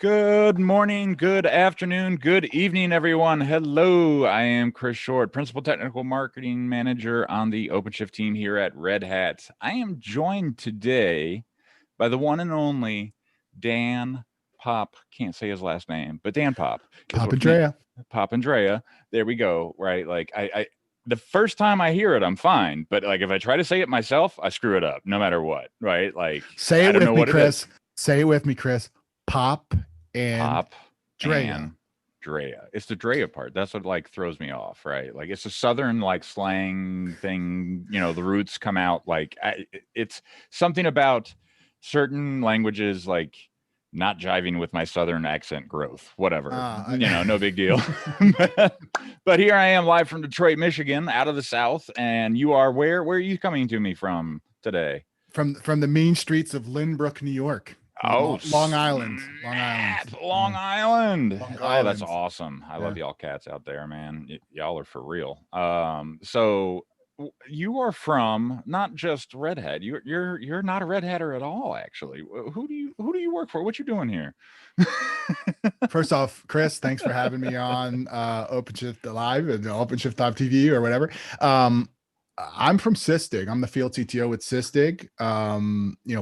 Good morning, good afternoon, good evening, everyone. Hello, I am Chris Short, Principal Technical Marketing Manager on the OpenShift team here at Red Hat. I am joined today by the one and only Dan Pop. Can't say his last name, but Dan Pop. Papandrea. Papandrea. There we go. Right. Like I the first time I hear it, I'm fine. But like if I try to say it myself, I screw it up no matter what. Right. Like Say I it don't with know me, what it is. Chris. Say it with me, Chris. Pop and Pop Drea. and Drea. It's the Drea part. That's what like throws me off, right? Like it's a southern like slang thing. You know, the roots come out like it's something about certain languages like not jiving with my southern accent growth. Whatever, no big deal. But here I am live from Detroit, Michigan, out of the South, and you are where? Where are you coming to me from today? From the mean streets of Lynbrook, New York. Oh, Long Island. Long Island. Long Oh, that's Island. awesome. I love y'all cats out there, man. Y'all are for real. So you are from not just Red Hat. You're not a Red Hatter at all, actually. Who do you work for? What you doing here? First off, Chris, thanks for having me on OpenShift Live and OpenShift.tv or whatever. I'm from Sysdig. I'm the field CTO with Sysdig.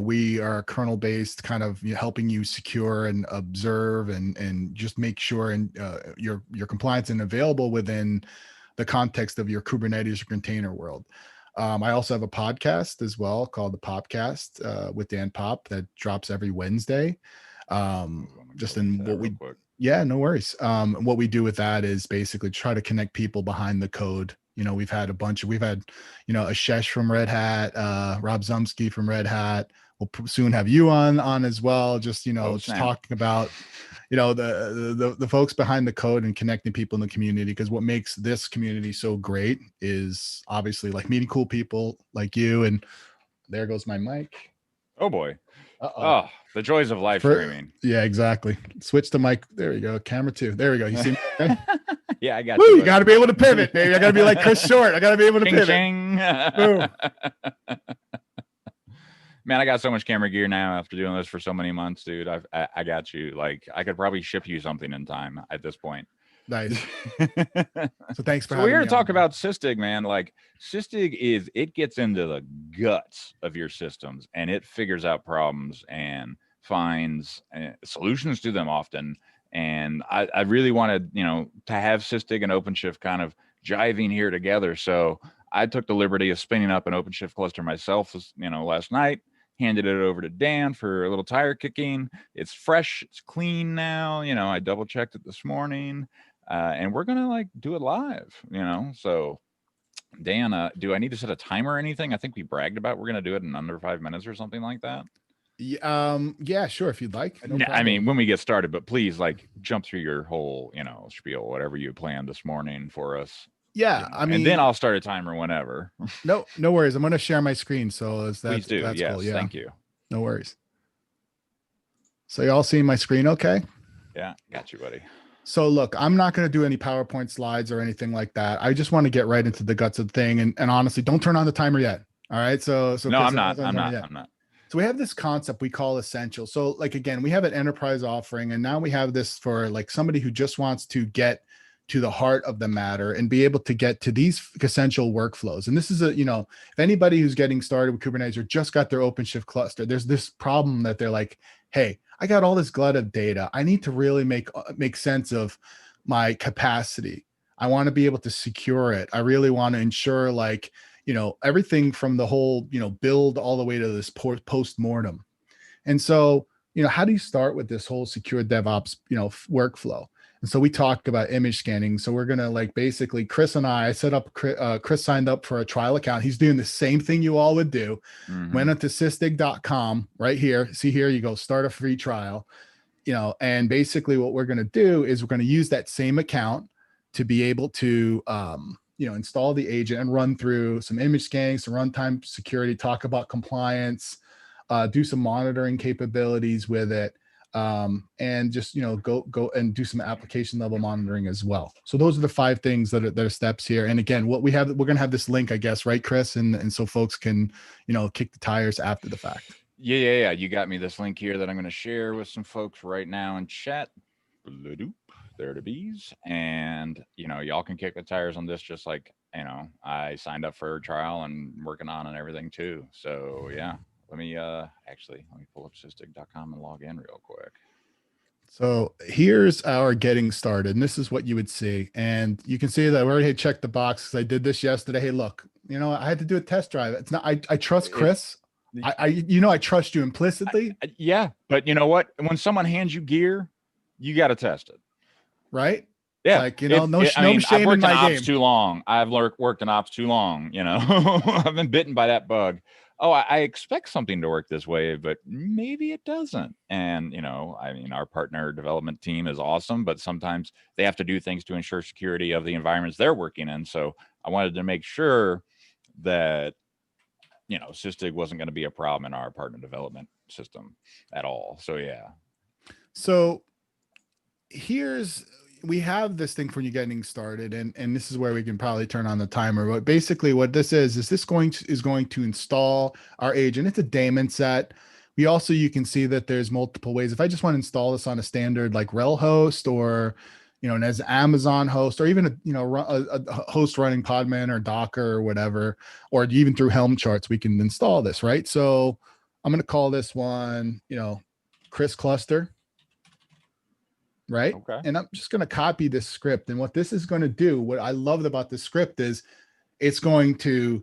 We are kernel-based, kind of helping you secure and observe and just make sure and your compliance and available within the context of your Kubernetes or container world. I also have a podcast as well called the Popcast with Dan Pop that drops every Wednesday. Just in what we, yeah, no worries. What we do with that is basically try to connect people behind the code. We've had Ashesh from Red Hat, Rob Zumsky from Red Hat. We'll soon have you on as well. Just, just talking about, the folks behind the code and connecting people in the community. Because what makes this community so great is obviously like meeting cool people like you. And there goes my mic. Oh boy. Oh, the joys of live streaming. Yeah, exactly. Switch the mic. There you go. Camera 2. There we go. You see me? Okay? Yeah, I got you. You got to be able to pivot, baby. I got to be like Chris Short. I got to be able to pivot. Boom. Man, I got so much camera gear now after doing this for so many months, dude. I got you. Like, I could probably ship you something in time at this point. Nice. So thanks for having me. We're here to talk about Sysdig, man. Like, Sysdig it gets into the guts of your systems and it figures out problems and finds solutions to them often. And I really wanted, to have Sysdig and OpenShift kind of jiving here together. So I took the liberty of spinning up an OpenShift cluster myself, last night. Handed it over to Dan for a little tire kicking. It's fresh. It's clean now. I double checked it this morning. And we're going to do it live, So Dan, do I need to set a timer or anything? I think we bragged about we're going to do it in under 5 minutes or something like that. Yeah, sure. If you'd like. No, I mean, when we get started, but please jump through your whole, spiel, whatever you planned this morning for us. Yeah. I mean, and then I'll start a timer whenever. No worries. I'm going to share my screen. So please do. That's yes, cool. Yeah. Thank you. No worries. So y'all seeing my screen okay? Yeah, got you, buddy. So look, I'm not going to do any PowerPoint slides or anything like that. I just want to get right into the guts of the thing. And honestly, don't turn on the timer yet. All right. So no, I'm not. So we have this concept we call Essentials. So again, we have an enterprise offering, and now we have this for somebody who just wants to get to the heart of the matter and be able to get to these essential workflows. And this is if anybody who's getting started with Kubernetes or just got their OpenShift cluster, there's this problem that they're like, hey, I got all this glut of data. I need to really make sense of my capacity. I want to be able to secure it. I really want to ensure everything from the whole, build all the way to this post-mortem. And so, how do you start with this whole secure DevOps, workflow? And so we talk about image scanning. So we're going to basically Chris and I set up, Chris signed up for a trial account. He's doing the same thing you all would do. Mm-hmm. Went onto sysdig.com right here. See here, you go start a free trial, and basically what we're going to do is we're going to use that same account to be able to, install the agent and run through some image scanning, some runtime security, talk about compliance, do some monitoring capabilities with it. And just, go and do some application level monitoring as well. So those are the 5 things that are steps here. And again, what we're going to have this link, I guess, right, Chris? And so folks can, kick the tires after the fact. Yeah. You got me this link here that I'm going to share with some folks right now in chat. There to bees. And, y'all can kick the tires on this just like, I signed up for a trial and working on and everything too. So, yeah, let me pull up sysdig.com and log in real quick. So here's our getting started. And this is what you would see. And you can see that I already checked the box because I did this yesterday. Hey, look, I had to do a test drive. It's not, I trust Chris. I trust you implicitly. Yeah. But you know what? When someone hands you gear, you got to test it. Right? Yeah. It's like, no shame I've worked in my ops game. too long. I've worked in ops too long. I've been bitten by that bug. Oh, I expect something to work this way, but maybe it doesn't. And, our partner development team is awesome, but sometimes they have to do things to ensure security of the environments they're working in. So I wanted to make sure that, Sysdig wasn't going to be a problem in our partner development system at all. So, yeah. So we have this thing for you getting started, and this is where we can probably turn on the timer. But basically what this is this going to install our agent. It's a daemon set. You can see that there's multiple ways. If I just want to install this on a standard like rel host, or and as Amazon host, or even a host running Podman or Docker or whatever, or even through Helm charts, we can install this, right? So I'm going to call this one Chris cluster. Right. Okay. And I'm just going to copy this script. And what this is going to do, what I loved about this script is it's going to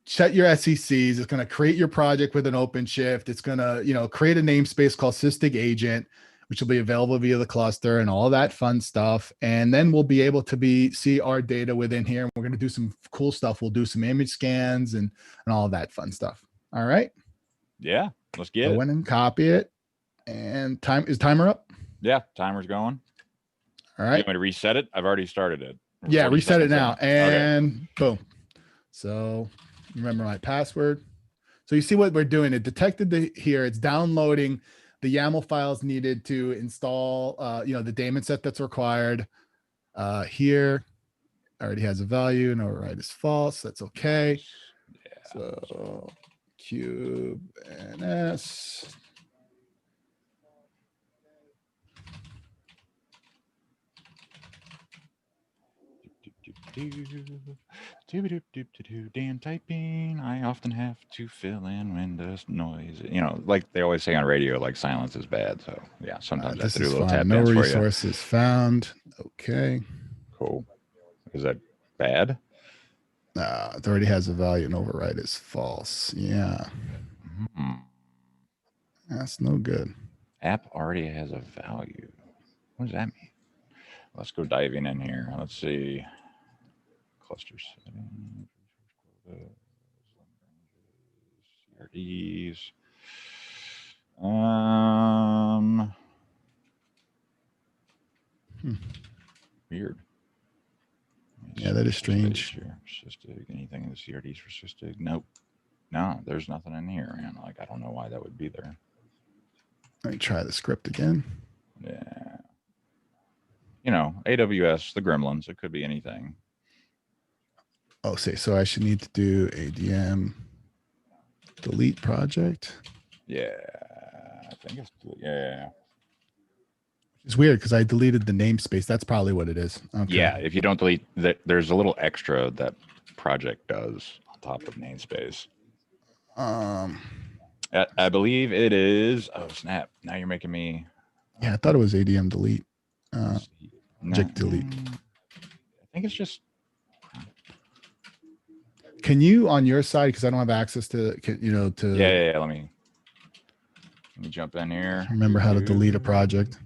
set your SECs. It's going to create your project with an OpenShift. It's going to, create a namespace called Sysdig agent, which will be available via the cluster and all that fun stuff. And then we'll be able to see our data within here. And we're going to do some cool stuff. We'll do some image scans and all that fun stuff. All right. Yeah. Let's get it. Go in and copy it. And timer up? Yeah, timer's going. All right. You want me to reset it? I've already started it. Yeah, reset it now. And boom. So remember my password. So you see what we're doing. It detected here. It's downloading the YAML files needed to install, the daemon set that's required. Here already has a value. And override is false. That's okay. Yeah. So cube NS. Damn typing. I often have to fill in when there's noise. Like they always say on radio, like silence is bad. So yeah, sometimes I have to do a little tap dance for you. No resources found. Okay. Cool. Is that bad? It already has a value and override is false. Yeah. That's no good. App already has a value. What does that mean? Let's go diving in here. Let's see. Cluster settings, CRDs. Weird. Yeah, that is strange. Sysdig, anything in the CRDs for Sysdig? Nope. No, there's nothing in here, man. Like, I don't know why that would be there. Let me try the script again. Yeah. AWS, the gremlins, it could be anything. Oh, so I should need to do ADM delete project. Yeah, I think it's, yeah. It's weird because I deleted the namespace. That's probably what it is. Okay. Yeah, if you don't delete that, there's a little extra that project does on top of namespace. I believe it is. Oh snap! Now you're making me. Yeah, I thought it was ADM delete. Project delete. I think it's just. Can you on your side, because I don't have access to Yeah. Let me jump in here. Remember how to delete a project.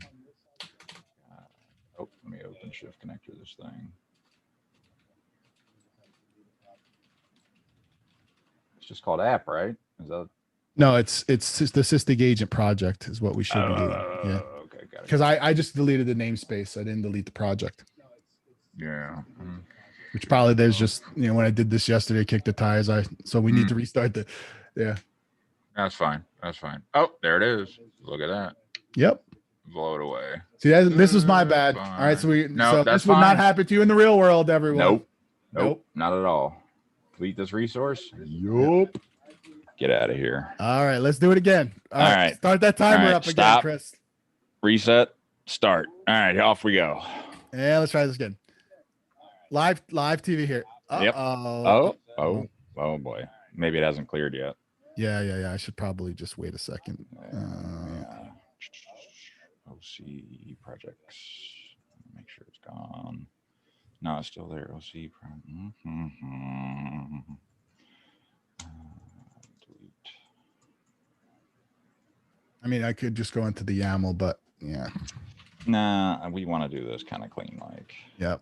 Let me OpenShift connector this thing. It's just called app, right? Is that? No, it's the Sysdig agent project is what we should be doing. Yeah. Okay, got it. Because I just deleted the namespace. I didn't delete the project. Yeah. Which probably there's just, when I did this yesterday, kicked the tires. So we need to restart yeah. That's fine. Oh, there it is. Look at that. Yep. Blow it away. See, this was my bad. All right. So this would not happen to you in the real world, everyone. Nope. Not at all. Delete this resource. Yup. get out of here. All right, let's do it again. All All right, right. start that timer All right, up again, stop. Chris. Reset. Start. All right, off we go. Yeah, let's try this again. Live TV here. Yep. Uh-oh. Oh boy. Maybe it hasn't cleared yet. Yeah. I should probably just wait a second. Yeah. OC projects. Make sure it's gone. No, it's still there. OC. Delete. I mean, I could just go into the YAML, but yeah. Nah, we want to do this kind of clean, like. Yep.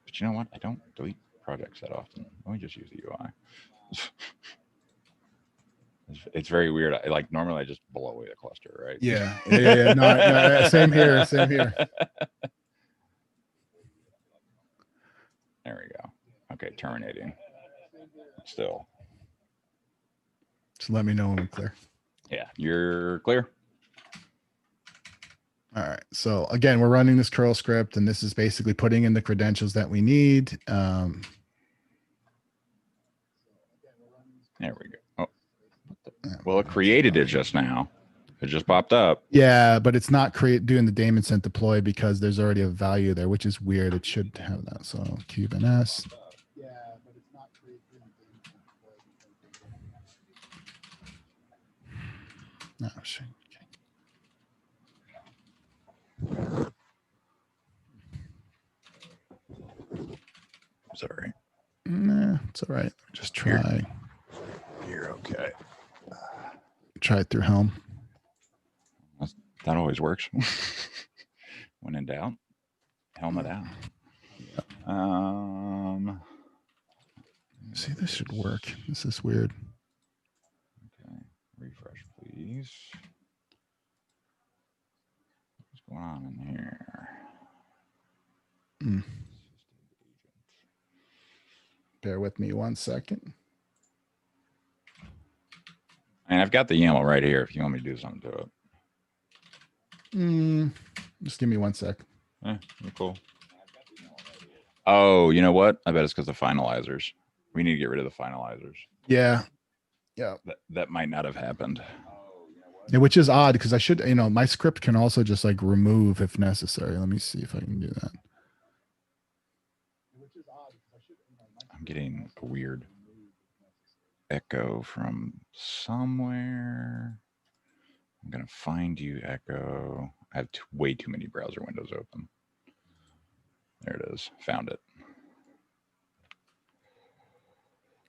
But you know what? I don't delete projects that often. Let me just use the UI. It's very weird. Like normally I just blow away the cluster, right? Yeah. No, same here. There we go. Okay, terminating. Still. Just let me know when I'm clear. Yeah, you're clear. All right. So again, we're running this curl script, and this is basically putting in the credentials that we need. There we go. Oh, well, it created it just now. It just popped up. Yeah, but it's not doing the daemon sent deploy because there's already a value there, which is weird. It should have that. So kubeNS. Yeah, but it's not doing the daemon sent deploy. Oh, shit. Sorry. Nah, it's all right. Just try. You're okay. Try it through Helm. That always works. When in doubt, helm it out. See, this should work. This is weird. Okay, refresh, please. What's going on in here? Bear with me 1 second. And I've got the YAML right here if you want me to do something to it. Just give me 1 sec. You're cool. Oh, you know what? I bet it's because of finalizers. We need to get rid of the finalizers. Yeah. That might not have happened. Yeah, which is odd because I should, my script can also just like remove if necessary. Let me see if I can do that. I'm getting a weird echo from somewhere. I'm going to find you, echo. I have way too many browser windows open. There it is. Found it.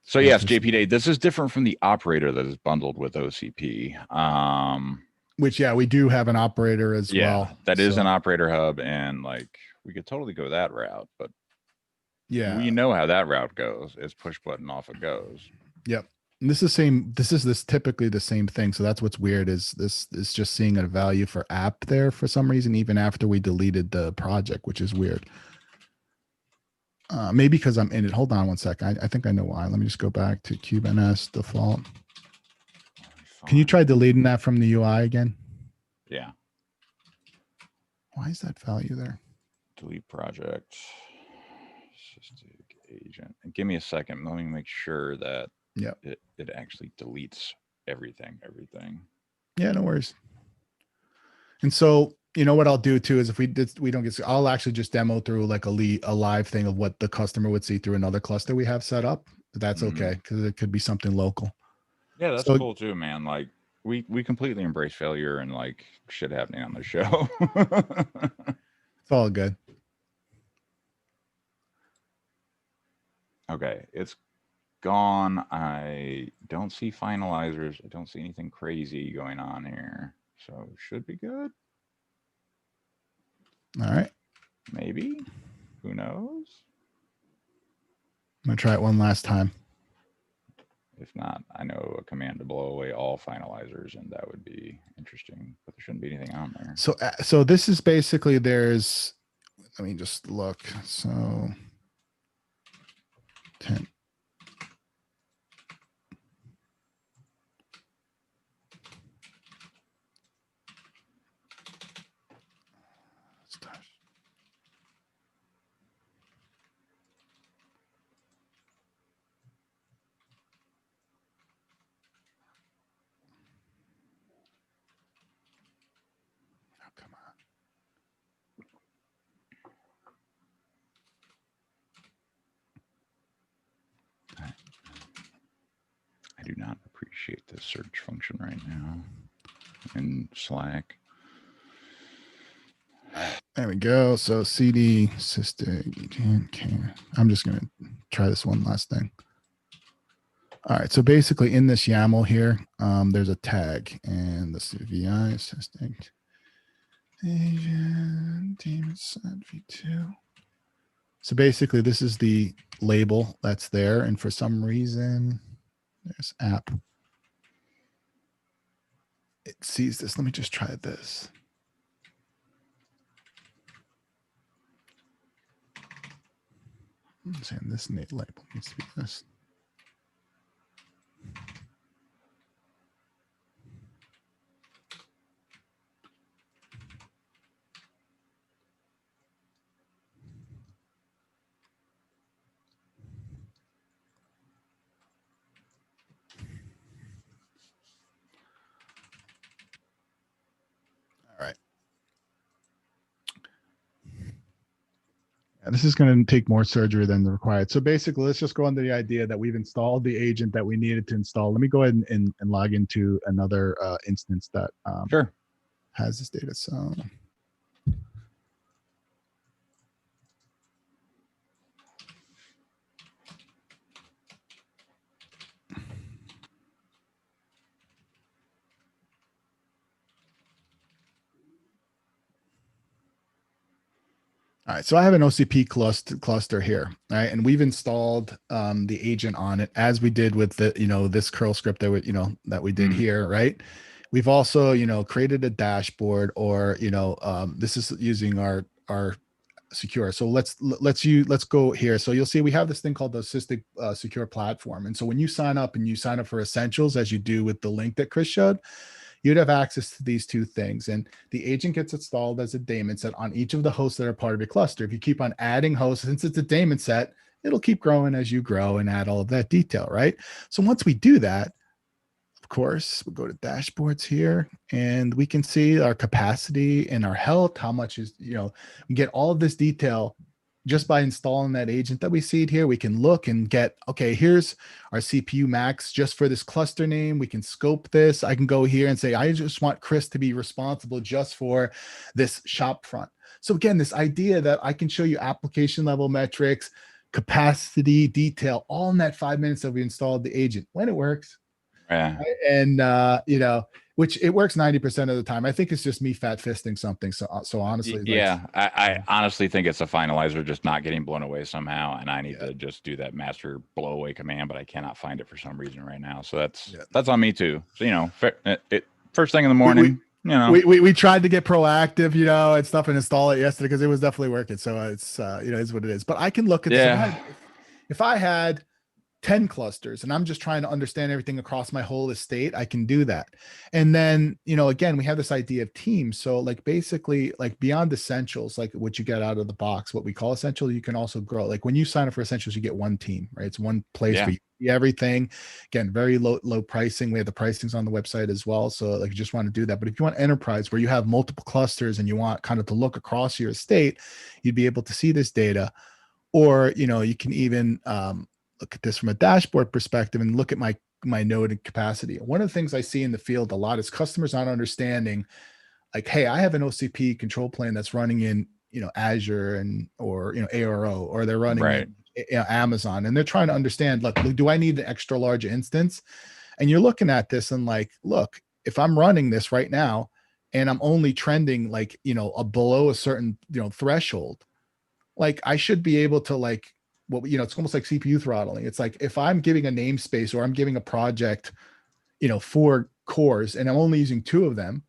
So yes, JPD, this is different from the operator that is bundled with OCP. Which, yeah, we do have an operator as well. That is an operator hub, and like we could totally go that route, but yeah, we know how that route goes. It's push button, off it goes. Yep. And this is typically the same thing. So that's what's weird is this is just seeing a value for app there for some reason, even after we deleted the project, which is weird. Maybe because I'm in it. Hold on 1 sec. I think I know why. Let me just go back to kubeNS default. Can you try deleting that from the UI again? Yeah. Why is that value there? Delete project. Sysdig agent. And give me a second. Let me make sure that it actually deletes everything. Yeah, no worries. And so, you know what I'll do too is if we don't get, I'll actually just demo through like a live thing of what the customer would see through another cluster we have set up. That's okay because it could be something local. Yeah, that's cool too, man. Like we completely embrace failure and like shit happening on the show. It's all good. Okay, it's gone. I don't see finalizers. I don't see anything crazy going on here. So should be good. All right. Maybe. Who knows? I'm going to try it one last time. If not, I know a command to blow away all finalizers, and that would be interesting, but there shouldn't be anything on there. So this is basically let me just look. So 10. come on. I do not appreciate this search function right now in Slack. There we go. So CD Sysdig. I'm just going to try this one last thing. All right. So basically in this YAML here, there's a tag, and this is VI Sysdig agent daemon set v2. So basically this is the label that's there. And for some reason, there's app. It sees this. Let me just try this. I'm saying this label needs to be this. All right. And this is going to take more surgery than required. So basically, let's just go under the idea that we've installed the agent that we needed to install. Let me go ahead and log into another instance that Sure. has this data. So all right, so I have an OCP cluster here, right? And we've installed the agent on it as we did with the, this curl script that we did here, right? We've also, created a dashboard, or, this is using our secure. So let's go here. So you'll see we have this thing called the Sysdig secure platform. And so when you sign up for Essentials, as you do with the link that Chris showed, you'd have access to these two things. And the agent gets installed as a daemon set on each of the hosts that are part of your cluster. If you keep on adding hosts, since it's a daemon set, it'll keep growing as you grow and add all of that detail, right? So once we do that, of course, we'll go to dashboards here, and we can see our capacity and our health, how much is, we get all of this detail just by installing that agent that we see it here. We can look and get, okay, here's our CPU max just for this cluster name. We can scope this. I can go here and say, I just want Chris to be responsible just for this shop front. So again, this idea that I can show you application level metrics, capacity, detail, all in that 5 minutes that we installed the agent when it works. Yeah. Right? And, which it works 90% of the time. I think it's just me fat fisting something. So honestly, yeah, I honestly think it's a finalizer just not getting blown away somehow, and I need to just do that master blow away command, but I cannot find it for some reason right now. So that's on me too. So first thing in the morning. We tried to get proactive, and stuff, and install it yesterday because it was definitely working. So it's it's what it is. But I can look at this. If I had 10 clusters and I'm just trying to understand everything across my whole estate, I can do that. And then, again, we have this idea of teams. So like basically like beyond Essentials, like what you get out of the box, what we call Essentials, you can also grow. Like when you sign up for Essentials, you get one team, right? It's one place for you. Everything. Again, very low pricing. We have the pricings on the website as well. So like you just want to do that. But if you want enterprise where you have multiple clusters and you want kind of to look across your estate, you'd be able to see this data. Or, you can even look at this from a dashboard perspective and look at my node and capacity. One of the things I see in the field a lot is customers not understanding, like, hey, I have an OCP control plane that's running in, Azure or ARO, or they're running in Amazon, and they're trying to understand, look, do I need an extra large instance? And you're looking at this and like, look, if I'm running this right now and I'm only trending like, below a certain, threshold, like I should be able to like, it's almost like CPU throttling. It's like if I'm giving a namespace or I'm giving a project, 4 cores and I'm only using 2 of them,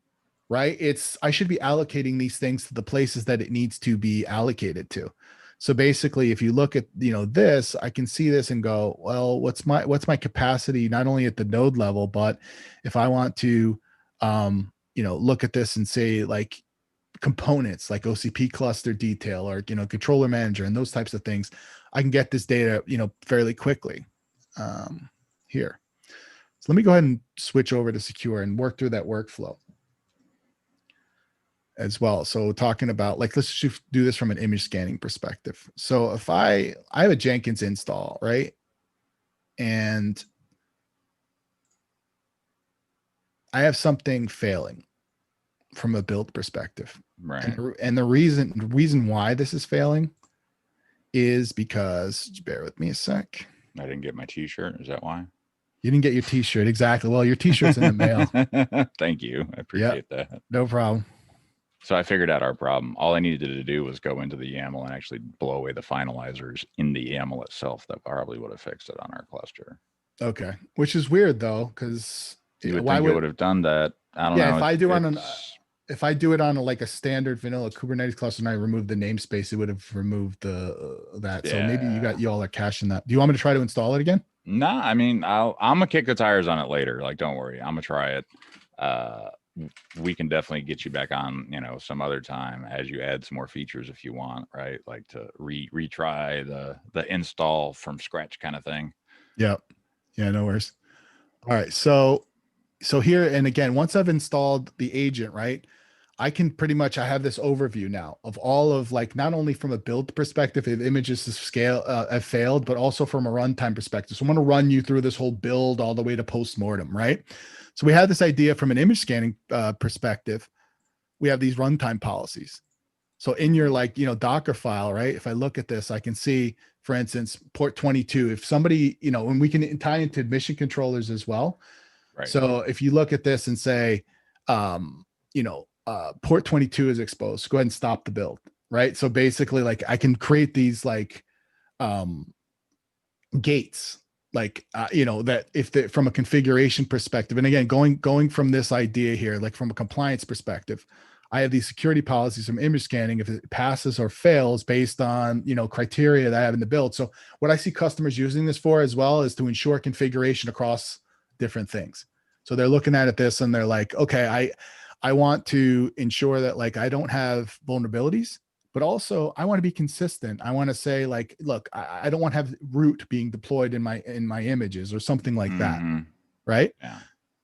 right? I should be allocating these things to the places that it needs to be allocated to. So basically, if you look at, this, I can see this and go, well, what's my capacity, not only at the node level, but if I want to, look at this and say like components like OCP cluster detail or, controller manager and those types of things, I can get this data, fairly quickly here. So let me go ahead and switch over to secure and work through that workflow. as well. So talking about like, let's just do this from an image scanning perspective. So if I have a Jenkins install, right? And I have something failing from a build perspective. Right. And the reason why this is failing is because, bear with me a sec. I didn't get my t-shirt. Is that why? You didn't get your t-shirt. Exactly. Well, your t-shirt's in the mail. Thank you. I appreciate that. No problem. So I figured out our problem. All I needed to do was go into the YAML and actually blow away the finalizers in the YAML itself. That probably would have fixed it on our cluster. Okay. Which is weird though, because you would think it would have done that. I don't know. If I do if I do it on like a standard vanilla Kubernetes cluster and I remove the namespace, it would have removed that. Yeah. So maybe you all are caching that. Do you want me to try to install it again? No, I mean, I'm gonna kick the tires on it later. Like, don't worry, I'm gonna try it. We can definitely get you back on, some other time as you add some more features if you want, right? Like to retry the install from scratch kind of thing. Yep. Yeah, no worries. All right. So here, and again, once I've installed the agent, right, I can pretty much, I have this overview now of all of like, not only from a build perspective, if images to scale have failed, but also from a runtime perspective. So I'm going to run you through this whole build all the way to postmortem, right? So we have this idea from an image scanning perspective. We have these runtime policies. So in your Docker file, right? If I look at this, I can see, for instance, port 22. If somebody, and we can tie into admission controllers as well. Right. So if you look at this and say, port 22 is exposed, go ahead and stop the build, right? So basically, like I can create these gates, that if from a configuration perspective, and again, going from this idea here, like from a compliance perspective, I have these security policies from image scanning if it passes or fails based on criteria that I have in the build. So what I see customers using this for as well is to ensure configuration across different things. So they're looking at this and they're like, okay, I want to ensure that I don't have vulnerabilities, but also I want to be consistent. I want to say look, I don't want to have root being deployed in my images or something like that. Right. Yeah.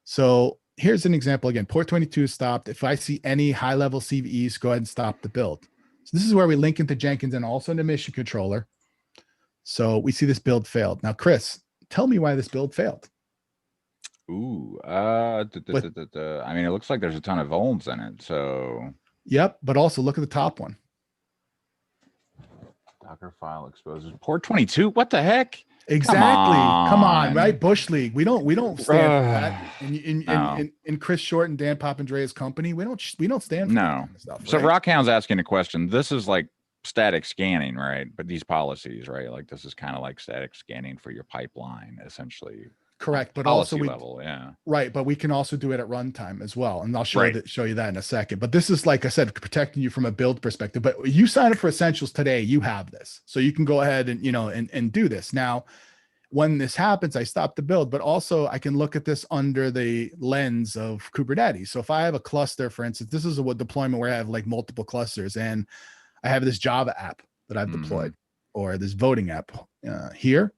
So here's an example. Again, port 22 is stopped. If I see any high level CVEs, go ahead and stop the build. So this is where we link into Jenkins and also into mission controller. So we see this build failed. Now, Chris, tell me why this build failed. Ooh, I mean, it looks like there's a ton of vulns in it. So yep, but also look at the top one. Docker file exposes port 22. What the heck? Exactly. Come on, right? Bush League. We don't stand for that. In Chris Short and Dan Papandrea's company, we don't stand for that kind of stuff. So right? Rockhound's asking a question. This is like static scanning, right? But these policies, right? Like this is kind of like static scanning for your pipeline, essentially. Correct, but also right. But we can also do it at runtime as well, and I'll show you that in a second. But this is, like I said, protecting you from a build perspective. But you sign up for Essentials today, you have this, so you can go ahead and and do this. Now, when this happens, I stop the build, but also I can look at this under the lens of Kubernetes. So if I have a cluster, for instance, this is a deployment where I have multiple clusters, and I have this Java app that I've deployed, or this voting app here.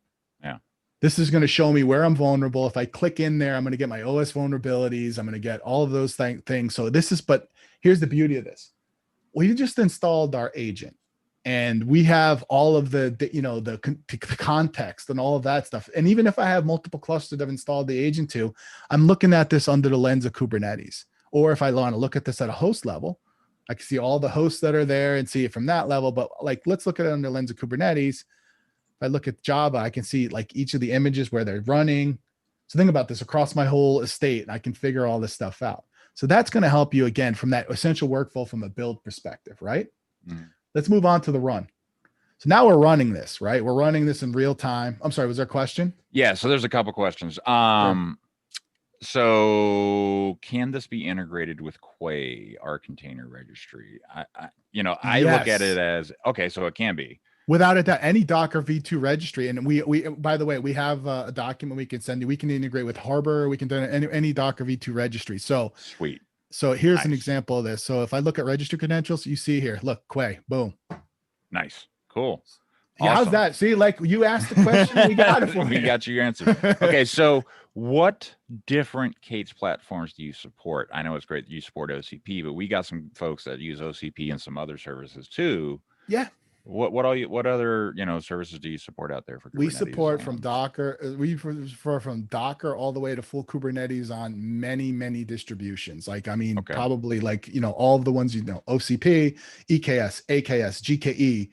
This is going to show me where I'm vulnerable. If I click in there, I'm going to get my OS vulnerabilities. I'm going to get all of those things. So but here's the beauty of this. We just installed our agent and we have all of the context and all of that stuff. And even if I have multiple clusters I've installed the agent to, I'm looking at this under the lens of Kubernetes. Or if I want to look at this at a host level, I can see all the hosts that are there and see it from that level. But let's look at it under the lens of Kubernetes. If I look at Java, I can see each of the images where they're running. So think about this across my whole estate, and I can figure all this stuff out. So that's going to help you again from that essential workflow from a build perspective, right? Let's move on to the run. So now we're running this, right? We're running this in real time. I'm sorry, was there a question? Yeah, so there's a couple questions. Sure. So can this be integrated with Quay, our container registry? I look at it as, okay, so it can be. Without a doubt, any Docker V2 registry, and we by the way, we have a document we can send you. We can integrate with Harbor. We can do any Docker V2 registry. So sweet. So here's an example of this. So if I look at registry credentials, you see here, look, Quay, boom. Nice, cool. Yeah, how's Awesome. that? See, like you asked the question, we got it for We you. got your answer. Okay, so what different Kate's platforms do you support? I know it's great that you support OCP, but we got some folks that use OCP and some other services too. Yeah, What other services do you support out there for we Kubernetes? support from Docker. We support from Docker all the way to full Kubernetes on many distributions. Like, I mean, Okay. probably like, all of the ones, OCP, EKS, AKS, GKE,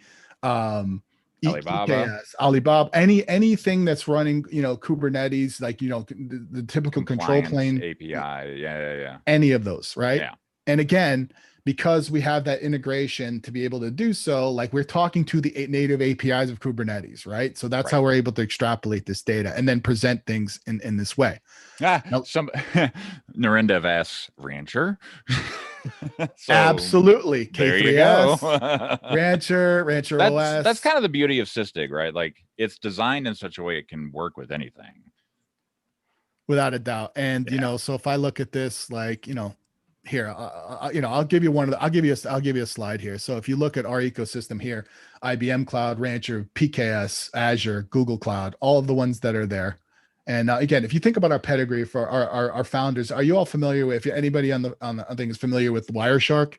Alibaba EKS, Alibaba, anything that's running, Kubernetes, like, the typical control compliance plane, API. Yeah. any of those, right? Yeah. And again, because we have that integration to be able to do so, like we're talking to the native APIs of Kubernetes, right? So that's Right. how we're able to extrapolate this data and then present things in this way. Now, Some Narendev asks Rancher. So absolutely. there you go. Rancher OS. That's kind of the beauty of Sysdig, right? Like it's designed in such a way it can work with anything. Without a doubt. And so if I look at this, like, here, I'll give you I'll give you a slide here. So if you look at our ecosystem here, IBM Cloud, Rancher, PKS, Azure, Google Cloud, all of the ones that are there. And again, if you think about our pedigree for our founders, are you all familiar with, if anybody on the thing is familiar with Wireshark?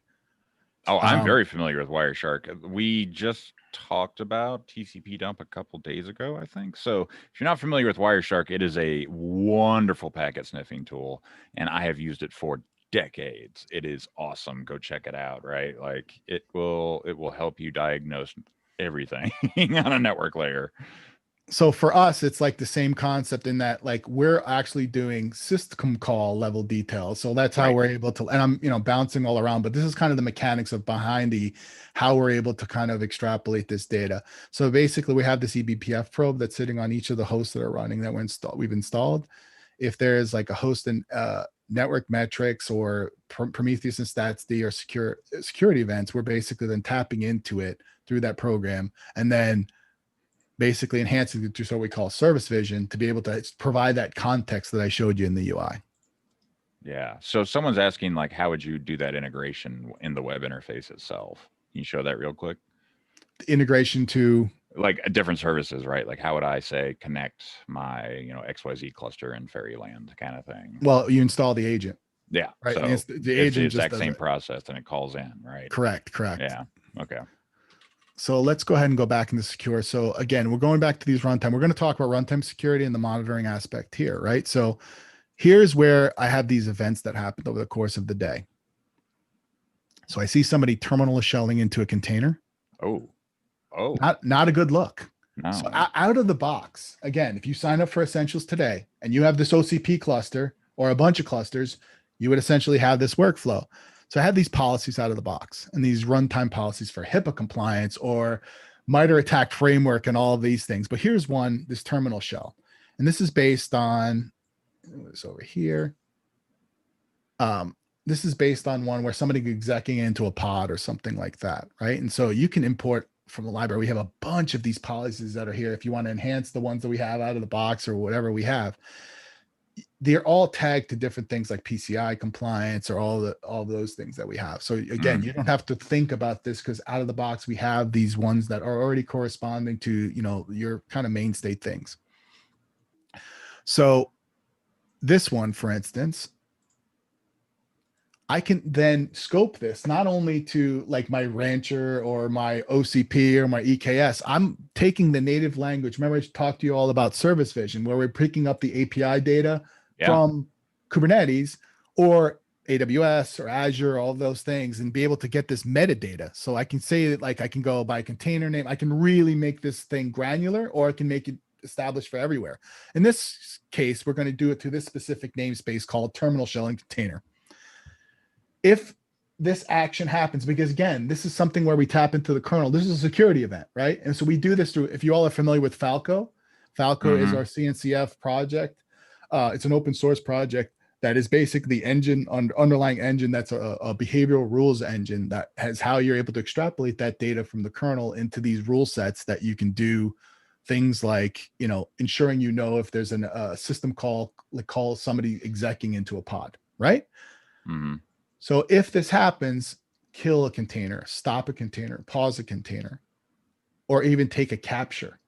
Oh, I'm very familiar with Wireshark. We just talked about TCP dump a couple days ago, I think. So if you're not familiar with Wireshark, it is a wonderful packet sniffing tool, and I have used it for decades. It is awesome. Go check it out, right? Like it will help you diagnose everything on a network layer. So for us, it's like the same concept in that, like, we're actually doing system call level details. So that's how we're able to, and I'm, bouncing all around, but this is kind of the mechanics of behind how we're able to kind of extrapolate this data. So basically we have this eBPF probe that's sitting on each of the hosts that are running that we've installed. If there's like a host in network metrics or Prometheus and StatsD or security events, we're basically then tapping into it through that program and then basically enhancing it to what we call service vision to be able to provide that context that I showed you in the UI. Yeah. So someone's asking, like, how would you do that integration in the web interface itself? Can you show that real quick? The integration to like different services, right? Like how would I say connect my, XYZ cluster in Fairyland kind of thing? Well, you install the agent. Yeah. Right. So it's the agent it's the exact same process and it calls in, right? Correct. Yeah. Okay. So let's go ahead and go back into secure. So again, we're going back to these runtime. We're going to talk about runtime security and the monitoring aspect here, right? So here's where I have these events that happened over the course of the day. So I see somebody terminal shelling into a container. Oh, not a good look. No. So out of the box, again, if you sign up for Essentials today and you have this OCP cluster or a bunch of clusters, you would essentially have this workflow. So I have these policies out of the box and these runtime policies for HIPAA compliance or MITRE ATT&CK framework and all of these things. But here's one, this terminal shell. And this is based on, it's over here. This is based on one where somebody execing into a pod or something like that, right? And so you can import from the library. We have a bunch of these policies that are here. If you want to enhance the ones that we have out of the box or whatever we have, they're all tagged to different things like PCI compliance or all those things that we have. So again, you don't have to think about this because out of the box, we have these ones that are already corresponding to, your kind of main state things. So this one, for instance, I can then scope this not only to like my Rancher or my OCP or my EKS. I'm taking the native language. Remember, I talked to you all about service vision, where we're picking up the API data from Kubernetes or AWS or Azure, all of those things, and be able to get this metadata. So I can say that, like, I can go by container name. I can really make this thing granular, or I can make it established for everywhere. In this case, we're going to do it to this specific namespace called terminal shelling container. If this action happens, because again, this is something where we tap into the kernel. This is a security event, right? And so we do this through, if you all are familiar with Falco is our CNCF project. It's an open source project that is basically the engine, underlying engine that's a behavioral rules engine that has how you're able to extrapolate that data from the kernel into these rule sets that you can do things like, ensuring if there's a system call somebody execing into a pod, right? Mm-hmm. So if this happens, kill a container, stop a container, pause a container, or even take a capture.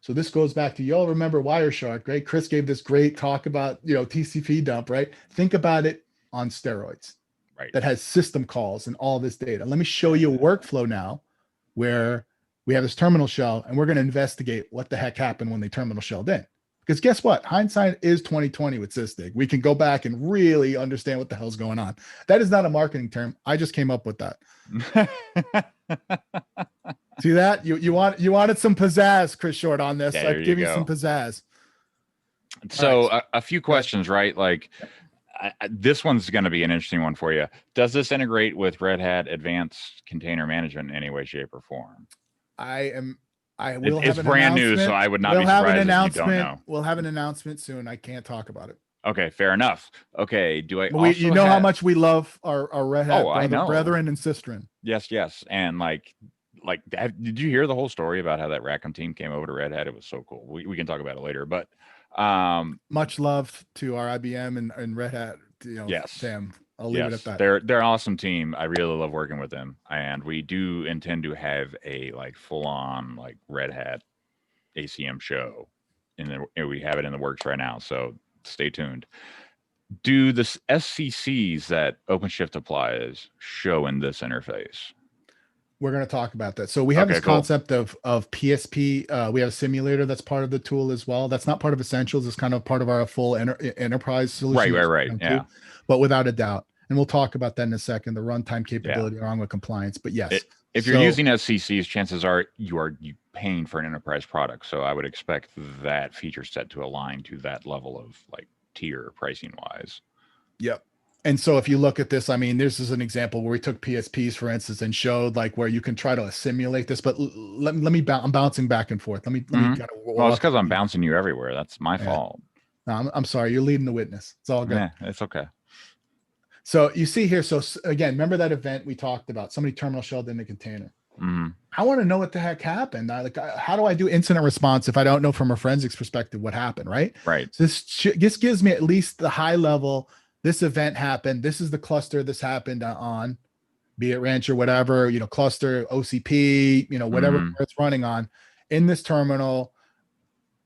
So this goes back to, y'all remember Wireshark, right? Chris gave this great talk about, TCP dump, right? Think about it on steroids. Right. That has system calls and all this data. Let me show you a workflow now where we have this terminal shell and we're going to investigate what the heck happened when they terminal shelled in. Because guess what? Hindsight is 2020 with Sysdig. We can go back and really understand what the hell's going on. That is not a marketing term. I just came up with that. See that? You wanted some pizzazz, Chris Short, on this. Yeah, So I've given you some pizzazz. So right. A few questions, right? Like this one's going to be an interesting one for you. Does this integrate with Red Hat Advanced Container Management in any way, shape, or form? It's brand new, so I would not be surprised if you don't know. We'll have an announcement soon. I can't talk about it. Okay, fair enough. Okay, do I? You know how much we love our Red Hat brethren and sistren. Yes, and like, did you hear the whole story about how that Rackham team came over to Red Hat? It was so cool. We can talk about it later, but much love to our IBM and Red Hat. Yes, Sam. I'll leave it at that. They're an awesome team. I really love working with them, and we do intend to have a full on Red Hat ACM show. We have it in the works right now, so stay tuned. Do the SCCs that OpenShift applies show in this interface? We're going to talk about that. So we have this concept of PSP. We have a simulator that's part of the tool as well. That's not part of Essentials. It's kind of part of our full enterprise solution. Right. Yeah. But without a doubt, and we'll talk about that in a second, the runtime capability along with compliance. But yes, if you're using SCCs, chances are you paying for an enterprise product. So I would expect that feature set to align to that level of tier pricing wise. Yep. And so if you look at this, I mean, this is an example where we took PSPs, for instance, and showed where you can try to simulate this. But I'm bouncing back and forth. Let me kind of. Well, it's because I'm bouncing you everywhere. That's my fault. No, I'm sorry. You're leading the witness. It's all good. Yeah, it's okay. So you see here. So again, remember that event we talked about? Somebody terminal shelled in the container. Mm-hmm. I want to know what the heck happened. How do I do incident response if I don't know from a forensics perspective what happened? Right. So this gives me at least the high level. This event happened. This is the cluster this happened on, be it Rancher, whatever, cluster, OCP, whatever it's running on in this terminal,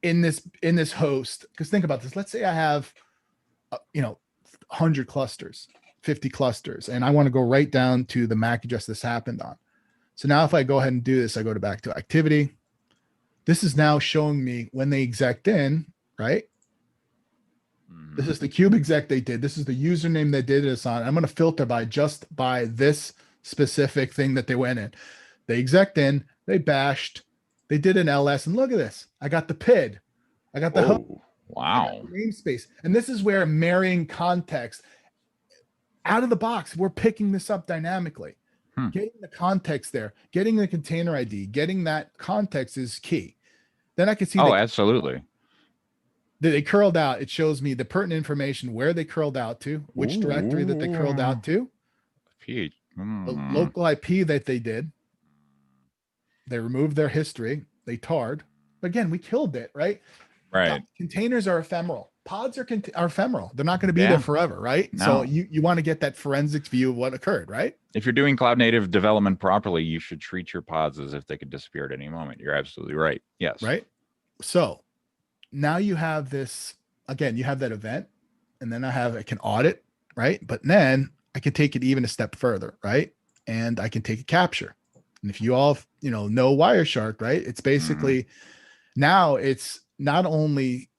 in this host. Because think about this. Let's say I have, 100 clusters, 50 clusters, and I want to go right down to the MAC address this happened on. So now if I go ahead and do this, I go back to activity. This is now showing me when they execed in, right? This is the cube exec they did. This is the username they did this on. I'm going to filter by this specific thing that they went in. They execed in, they bashed, they did an LS, and look at this. I got the PID. I got the host. Wow. Namespace. And this is where marrying context out of the box, we're picking this up dynamically. Getting the context there, getting the container ID, getting that context is key. Then I can see. Absolutely. They curled out. It shows me the pertinent information, where they curled out to, which directory that they curled out to, the local IP that they did. They removed their history. They tarred. But again, we killed it, right? Right. Containers are ephemeral. Pods are ephemeral. They're not going to be there forever, right? No. So you want to get that forensics view of what occurred, right? If you're doing cloud native development properly, you should treat your pods as if they could disappear at any moment. You're absolutely right. Yes. Right. So now you have this, again, you have that event, and then I can audit, right? But then I can take it even a step further, right? And I can take a capture. And if you all, know Wireshark, right? It's basically now it's not only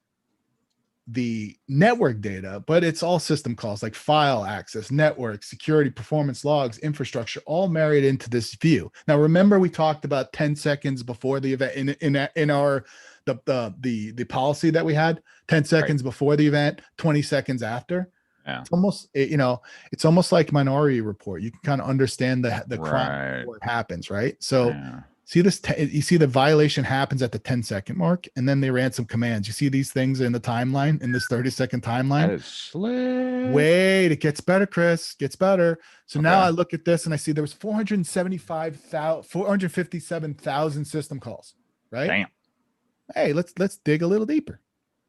the network data, but it's all system calls like file access, network, security, performance logs, infrastructure, all married into this view. Now, remember we talked about 10 seconds before the event in our the policy that we had, 10 seconds before the event, 20 seconds after. Yeah. It's almost, it's almost like Minority Report. You can kind of understand the crime before it happens, right? So see this, you see the violation happens at the 10-second mark, and then they ran some commands. You see these things in the timeline, in this 30-second timeline. That is slick. Wait, it gets better, Chris. Gets better. So now I look at this and I see there was 457,000 system calls, right? Damn. Hey, let's dig a little deeper.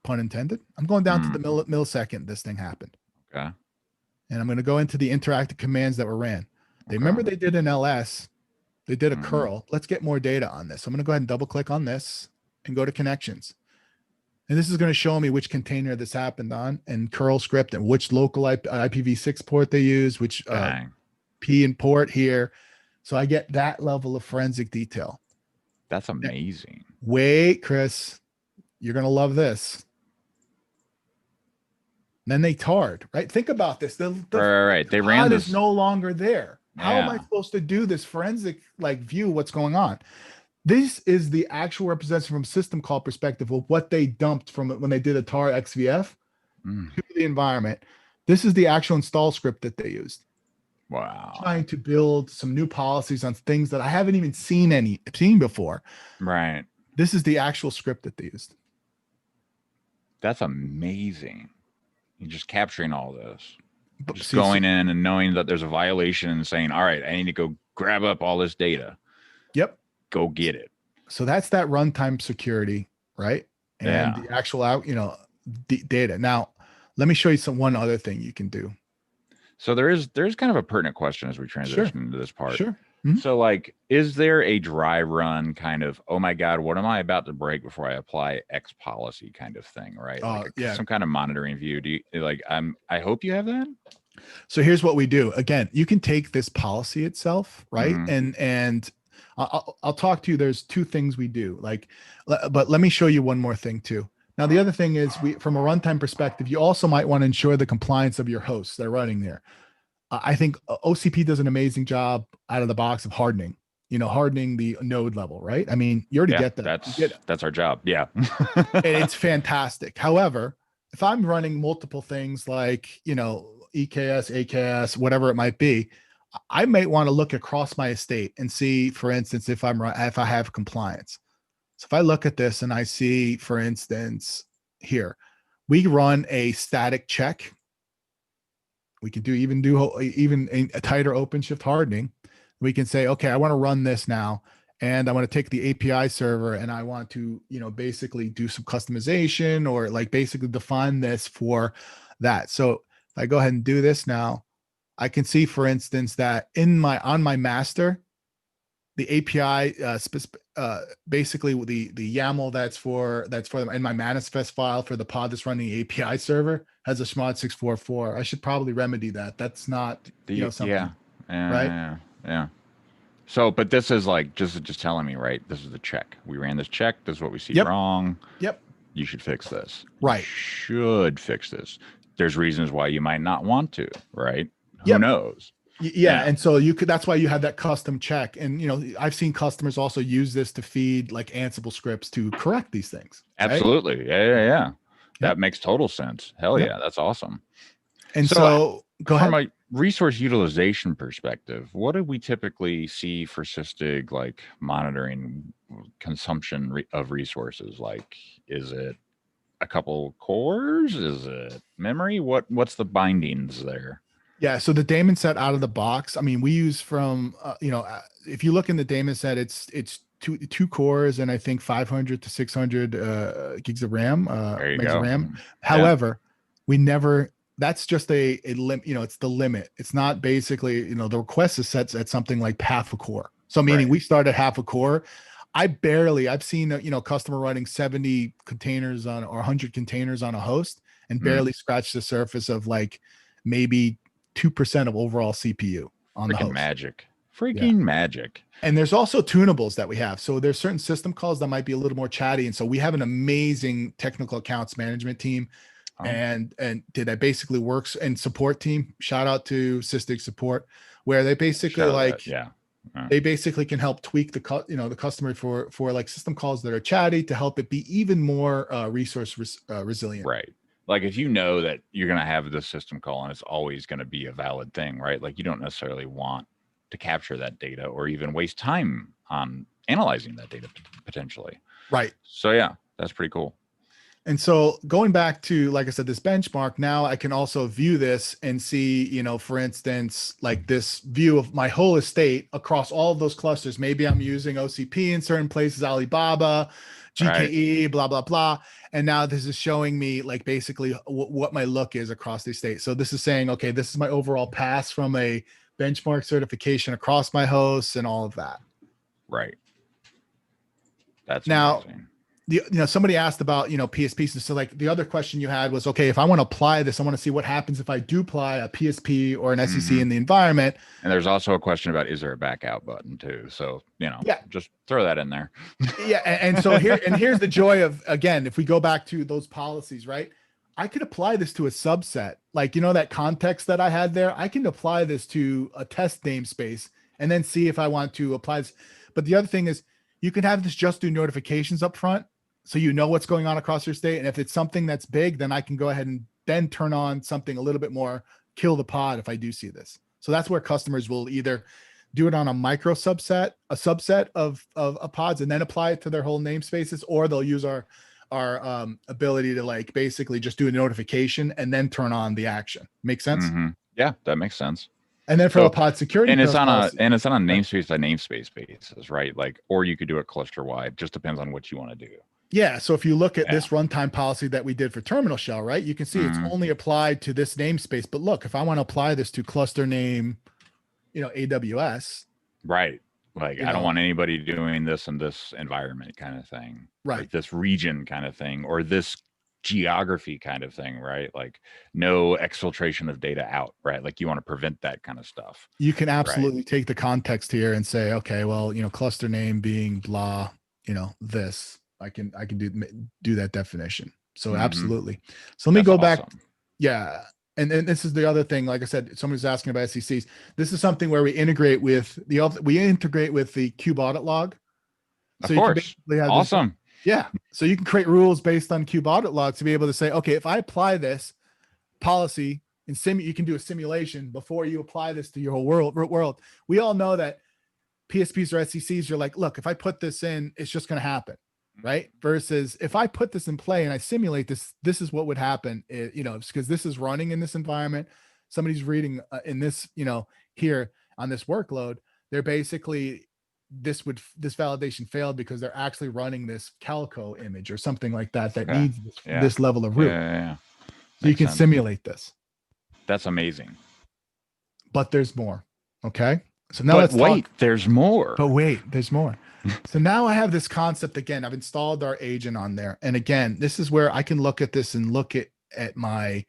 Pun intended. I'm going down to the millisecond this thing happened. Okay. And I'm going to go into the interactive commands that were ran. Remember they did an LS They did a curl. Let's get more data on this. I'm going to go ahead and double click on this and go to connections. And this is going to show me which container this happened on and curl script and which local IPv6 port they use, which P and port here. So I get that level of forensic detail. That's amazing. Wait, Chris, you're going to love this. Then they tarred, right? Think about this. Right. They ran this. Is no longer there. How am I supposed to do this forensic view? What's going on? This is the actual representation from system call perspective of what they dumped from when they did a tar XVF to the environment. This is the actual install script that they used. Wow. Trying to build some new policies on things that I haven't even seen before. Right. This is the actual script that they used. That's amazing. You're just capturing all this. Just going in and knowing that there's a violation and saying, all right, I need to go grab up all this data. Yep. Go get it. So that's that runtime security, right? And the actual data. Now, let me show you one other thing you can do. So there's kind of a pertinent question as we transition into this part. Sure. So is there a dry run kind of, oh my God, what am I about to break before I apply X policy kind of thing, right? Some kind of monitoring view. Do you I hope you have that. So here's what we do. Again, you can take this policy itself, right? And I'll talk to you. There's two things we do, but let me show you one more thing too. Now, the other thing is from a runtime perspective, you also might want to ensure the compliance of your hosts that are running there. I think OCP does an amazing job out of the box of hardening the node level, right? I mean, you already get that. That's our job. Yeah. And it's fantastic. However, if I'm running multiple things like, EKS, AKS, whatever it might be, I might want to look across my estate and see, for instance, if I have compliance. So if I look at this and I see, for instance, here, we run a static check. We can do even a tighter OpenShift hardening. We can say, okay, I want to run this now, and I want to take the API server and I want to, basically do some customization or basically define this for that. So if I go ahead and do this now, I can see, for instance, that on my master, the API basically the YAML that's for them in my manifest file for the pod that's running the API server has a schmod 644. I should probably remedy that. That's not something. Right. Yeah. So, but this is just telling me, right? This is the check. We ran this check. This is what we see wrong. Yep. You should fix this. Right. You should fix this. There's reasons why you might not want to, right? Who knows? Yeah. And so that's why you have that custom check. And, I've seen customers also use this to feed Ansible scripts to correct these things. Right? Absolutely. Yeah. That makes total sense. Hell yeah. That's awesome. And so go ahead. From a resource utilization perspective, what do we typically see for Sysdig, monitoring consumption of resources? Is it a couple cores? Is it memory? What's the bindings there? Yeah. So the daemon set out of the box, I mean, we use from, if you look in the daemon set, it's two cores and I think 500 to 600 gigs of RAM, megs of RAM. However, that's just a limit, it's the limit. It's not basically, the request is set at something like half a core. So meaning we start at half a core. I've seen, customer running 70 containers or 100 containers on a host and barely scratch the surface of maybe 2% of overall CPU on the host. Freaking magic. And there's also tunables that we have. So there's certain system calls that might be a little more chatty. And so we have an amazing technical accounts management team and that basically works and support team. Shout out to Sysdig support, where they basically they basically can help tweak the customer for system calls that are chatty to help it be even more resource resilient. Right. If you know that you're going to have this system call and it's always going to be a valid thing, right? You don't necessarily want to capture that data or even waste time on analyzing that data potentially. Right. So yeah, that's pretty cool. And so going back to, like I said, this benchmark, now I can also view this and see, for instance, this view of my whole estate across all of those clusters. Maybe I'm using OCP in certain places, Alibaba, GKE, blah, blah, blah. And now this is showing me basically what my look is across the estate. So this is saying, okay, this is my overall pass from a benchmark certification across my hosts and all of that. Right. That's Now, amazing. somebody asked about, PSPs. So like the other question you had was, okay, if I want to apply this, I want to see what happens if I do apply a PSP or an SEC in the environment. And there's also a question about, is there a back out button too? So, Yeah. just throw that in there. Yeah. And so here's the joy of, again, if we go back to those policies, right? I could apply this to a subset, like, that context that I had there. I can apply this to a test namespace and then see if I want to apply this. But the other thing is you can have this just do notifications up front. So you know what's going on across your state. And if it's something that's big, then I can go ahead and then turn on something a little bit more, kill the pod if I do see this. So that's where customers will either do it on a micro subset, a subset of pods, and then apply it to their whole namespaces, or they'll use our ability to like basically just do a notification and then turn on the action. Make sense? Yeah, that makes sense. And then for a pod security, and it's on a namespace by namespace basis, right? Like, or you could do it cluster wide. Just depends on what you want to do. Yeah. So if you look at this runtime policy that we did for terminal shell, right, you can see it's only applied to this namespace. But look, if I want to apply this to cluster name, AWS. Right. Like, I don't want anybody doing this in this environment kind of thing. Right. Like this region kind of thing, or this geography kind of thing, right? Like no exfiltration of data out, right? Like you want to prevent that kind of stuff. You can absolutely take the context here and say, okay, well, cluster name being blah, this. I can do that definition. So absolutely. So let me go back. Yeah. And this is the other thing. Like I said, somebody's asking about SECs. This is something where we integrate with the Cube audit log. So of course. Awesome. Yeah. So you can create rules based on Cube audit logs to be able to say, okay, if I apply this policy in you can do a simulation before you apply this to your whole world. We all know that PSPs or SECs, you're like, look, if I put this in, it's just going to happen. Right. Versus if I put this in play and I simulate this, this is what would happen, because this is running in this environment. Somebody's reading in this, here on this workload, they're basically, this validation failed because they're actually running this Calico image or something like that needs this level of root. So you can simulate this. That's amazing. But there's more. Okay. So now let's talk. There's more. But wait, there's more. So now I have this concept again. I've installed our agent on there. And again, this is where I can look at this and look at my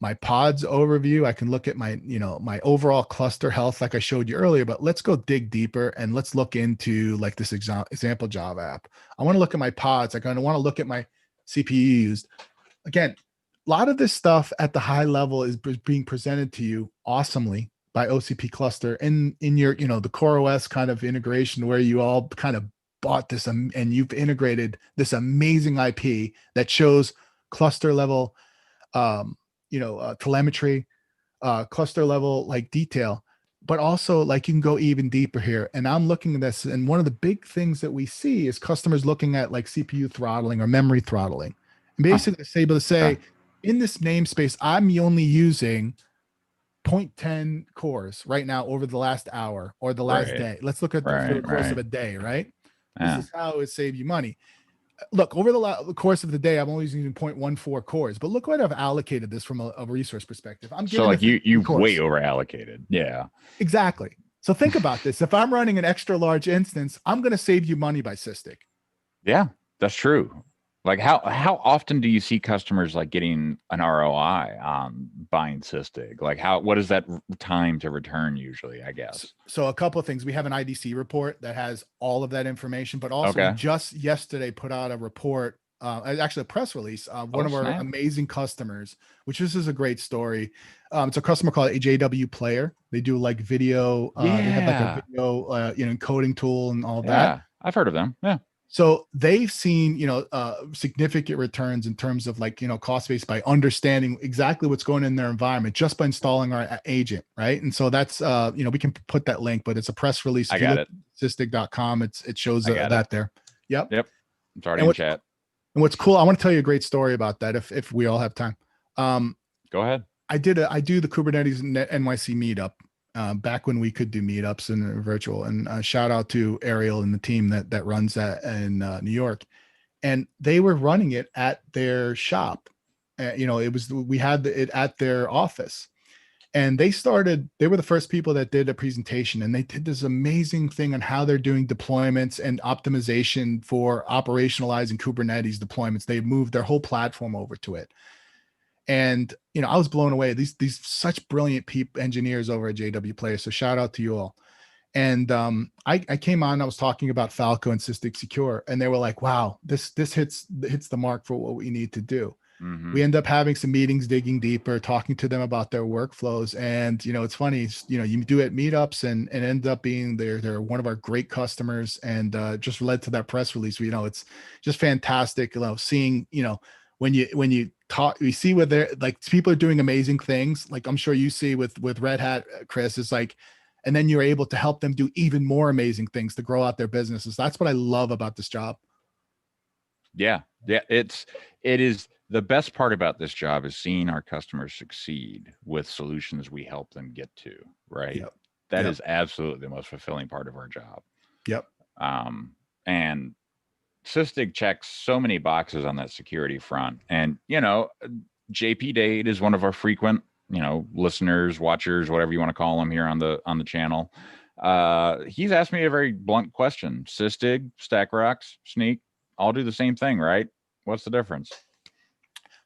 my pods overview. I can look at my, my overall cluster health like I showed you earlier, but let's go dig deeper and let's look into like this example Java app. I want to look at my pods. I kind of want to look at my CPU used. Again, a lot of this stuff at the high level is being presented to you awesomely by OCP cluster in your, the CoreOS kind of integration where you all kind of bought this and you've integrated this amazing IP that shows cluster level, telemetry, cluster level, like detail, but also like you can go even deeper here. And I'm looking at this. And one of the big things that we see is customers looking at like CPU throttling or memory throttling. And basically able to say in this namespace, I'm only using 0.10 cores right now over the last hour or the last day. Let's look at the course of a day, right? This is how it saved you money. Look, over the course of the day, I'm only using 0.14 cores, but look what I've allocated this from a resource perspective. I'm giving you way over allocated. Yeah, exactly. So think about this. If I'm running an extra large instance, I'm going to save you money by Sysdig. Yeah, that's true. Like how often do you see customers like getting an ROI on buying Sysdig? Like what is that time to return usually, I guess? So a couple of things. We have an IDC report that has all of that information, but also we just yesterday put out a report, actually a press release of one of our amazing customers, which this is a great story. It's a customer called JW Player. They do like video, they have like a video, encoding tool and all that. I've heard of them. Yeah. So they've seen, significant returns in terms of like, cost base by understanding exactly what's going in their environment just by installing our agent. Right. And so that's, we can put that link, but it's a press release. I got it. Sysdig.com. It shows that there. Yep. It's already in chat. And what's cool, I want to tell you a great story about that if we all have time. Go ahead. I do the Kubernetes NYC meetup. Back when we could do meetups and virtual, and shout out to Ariel and the team that runs that in New York, and they were running it at their shop. We had it at their office, And they were the first people that did a presentation, and they did this amazing thing on how they're doing deployments and optimization for operationalizing Kubernetes deployments. They moved their whole platform over to it. And, I was blown away. These such brilliant engineers over at JW Player. So shout out to you all. And I came on, I was talking about Falco and Sysdig Secure, and they were like, wow, this hits the mark for what we need to do. Mm-hmm. We end up having some meetings, digging deeper, talking to them about their workflows. And, it's funny, you do it meetups and end up being they're one of our great customers, and just led to that press release. It's just fantastic, seeing, when you talk, we see where they're like, people are doing amazing things. Like I'm sure you see with Red Hat, Chris, it's like, and then you're able to help them do even more amazing things to grow out their businesses. That's what I love about this job. Yeah. It is the best part about this job is seeing our customers succeed with solutions we help them get to, right? Yep. That is absolutely the most fulfilling part of our job. Yep. And Sysdig checks so many boxes on that security front. And, JP Dade is one of our frequent, listeners, watchers, whatever you want to call them here on the channel. He's asked me a very blunt question. Sysdig, StackRox, Snyk, all do the same thing, right? What's the difference?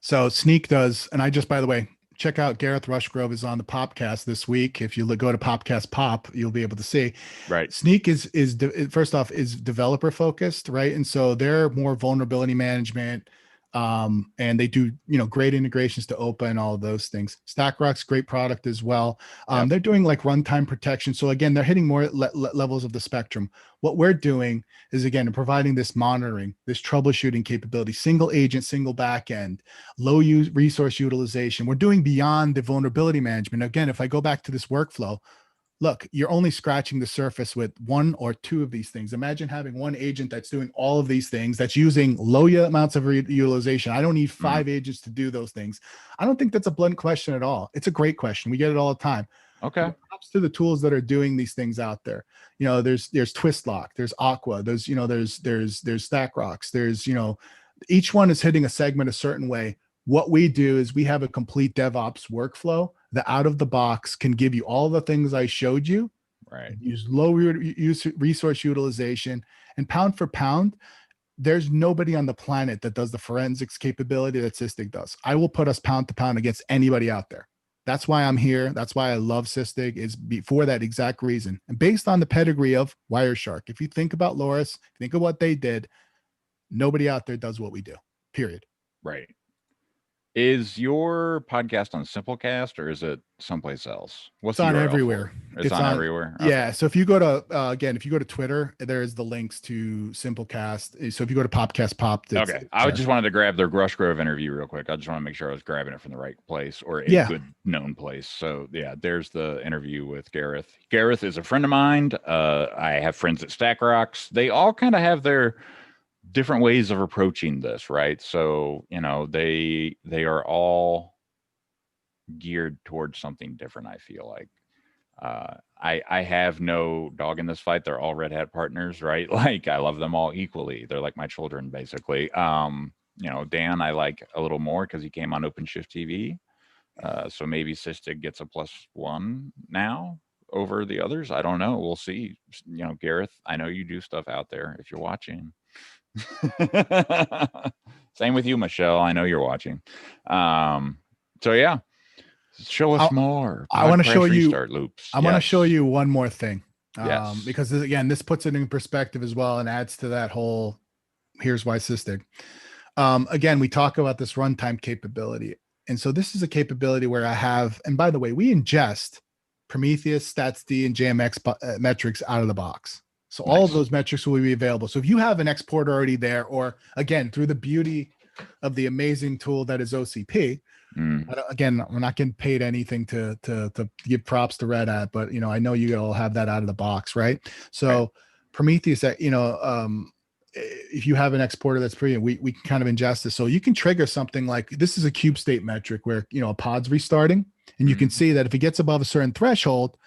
So Snyk does, and I just, by the way, check out Gareth Rushgrove is on the Popcast this week. If you go to Popcast Pop, you'll be able to see. Right. Snyk is first off is developer focused, right? And so they're more vulnerability management, and they do great integrations to OPA and all of those things. StackRox, great product as well. They're doing like runtime protection. So again, they're hitting more levels of the spectrum. What we're doing is, again, providing this monitoring, this troubleshooting capability, single agent, single backend, low resource utilization. We're doing beyond the vulnerability management. Again, if I go back to this workflow, look, you're only scratching the surface with one or two of these things. Imagine having one agent that's doing all of these things, that's using low amounts of utilization. I don't need 5 agents to do those things. I don't think that's a blunt question at all. It's a great question. We get it all the time. Okay. Props to the tools that are doing these things out there. There's Twistlock, there's Aqua, there's StackRox, there's each one is hitting a segment a certain way. What we do is we have a complete DevOps workflow that out of the box can give you all the things I showed you. Right. Use low resource utilization, and pound for pound, there's nobody on the planet that does the forensics capability that Sysdig does. I will put us pound to pound against anybody out there. That's why I'm here. That's why I love Sysdig, is for that exact reason. And based on the pedigree of Wireshark, if you think about Loris, think of what they did, nobody out there does what we do, period. Right. Is your podcast on Simplecast, or is it someplace else? It's on everywhere. It's on everywhere. Okay. Yeah. So if you go to again, if you go to Twitter, there is the links to Simplecast. So if you go to Popcast Pop, okay. I just wanted to grab the Rushgrove interview real quick. I just want to make sure I was grabbing it from the right place, or a good known place. So yeah, there's the interview with Gareth. Gareth is a friend of mine. I have friends at StackRox. They all kind of have their different ways of approaching this, right? So they are all geared towards something different. I feel like I have no dog in this fight. They're all Red Hat partners, right? Like I love them all equally. They're like my children, basically. Dan I like a little more because he came on OpenShift TV, so maybe Sysdig gets a +1 now over the others. I don't know. We'll see. Gareth, I know you do stuff out there if you're watching. Same with you, Michelle. I know you're watching. So yeah, show us more. I want to show you restart loops. I want to show you one more thing. Yes. Because again, this puts it in perspective as well and adds to that whole here's why Sysdig. Again, we talk about this runtime capability. And so this is a capability where I have, and by the way, we ingest Prometheus, StatsD, and JMX metrics out of the box. So all of those metrics will be available. So if you have an exporter already there, or again, through the beauty of the amazing tool that is OCP, again, we're not getting paid anything to give props to Red Hat, but I know you all have that out of the box, right? So Prometheus, if you have an exporter that's premium, we can kind of ingest this. So you can trigger something like, this is a cube state metric where a pod's restarting, and you can see that if it gets above a certain threshold,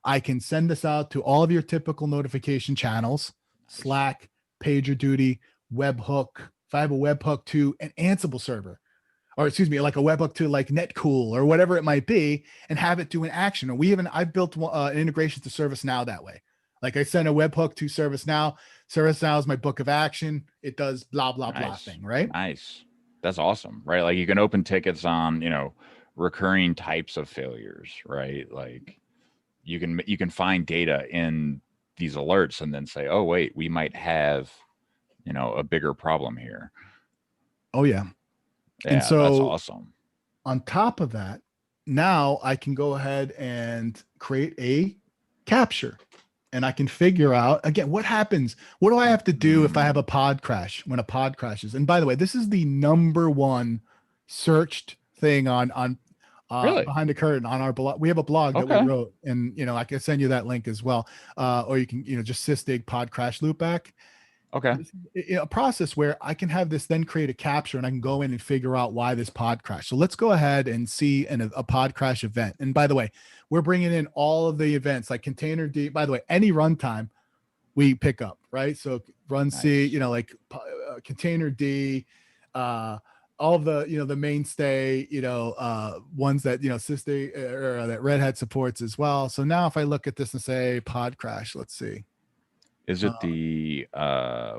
I can send this out to all of your typical notification channels, Slack, PagerDuty, webhook, if I have a webhook too, and Ansible server. or excuse me, like a webhook to like Netcool or whatever it might be, and have it do an action. Or I've built an integration to ServiceNow that way. Like I send a webhook to ServiceNow. ServiceNow is my book of action. It does blah, blah, blah Nice. thing, right? Nice. That's awesome, right? Like you can open tickets on, recurring types of failures, right? Like you can find data in these alerts and then say, oh wait, we might have, a bigger problem here. Oh yeah. And Yeah, that's so awesome. on top of that, now I can go ahead and create a capture, and I can figure out again what happens. What do I have to do if I have a pod crash when a pod crashes? And by the way, this is the number one searched thing on Really? behind the curtain on our blog. We have a blog that we Okay. wrote, and I can send you that link as well. Or you can just Sysdig pod crash loopback. Okay. This is a process where I can have this then create a capture, and I can go in and figure out why this pod crashed. So let's go ahead and see a pod crash event. And by the way, we're bringing in all of the events like container D. By the way, any runtime we pick up, right? So run C, Nice. like container D, all the the mainstay, ones that Sysdig or that Red Hat supports as well. So now if I look at this and say pod crash, let's see. Is it the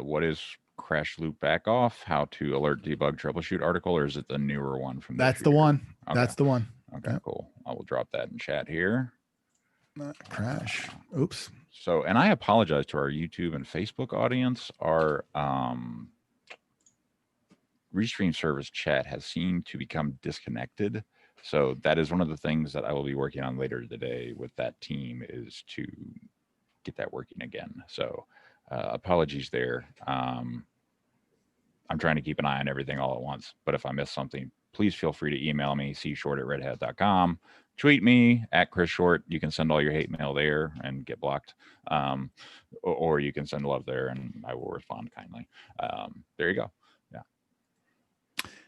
what is crash loop back off? How to alert, debug, troubleshoot article, or is it the newer one from this That's the year? one. Okay. That's the one. Okay, Yep. cool. I will drop that in chat here. Crash. Oops. So, and I apologize to our YouTube and Facebook audience. Our Restream service chat has seemed to become disconnected. So that is one of the things that I will be working on later today with that team, is to get that working again. So apologies there. I'm trying to keep an eye on everything all at once, but if I miss something, please feel free to email me, cshort@redhat.com, tweet me at Chris Short. You can send all your hate mail there and get blocked. Or you can send love there and I will respond kindly. There you go. Yeah.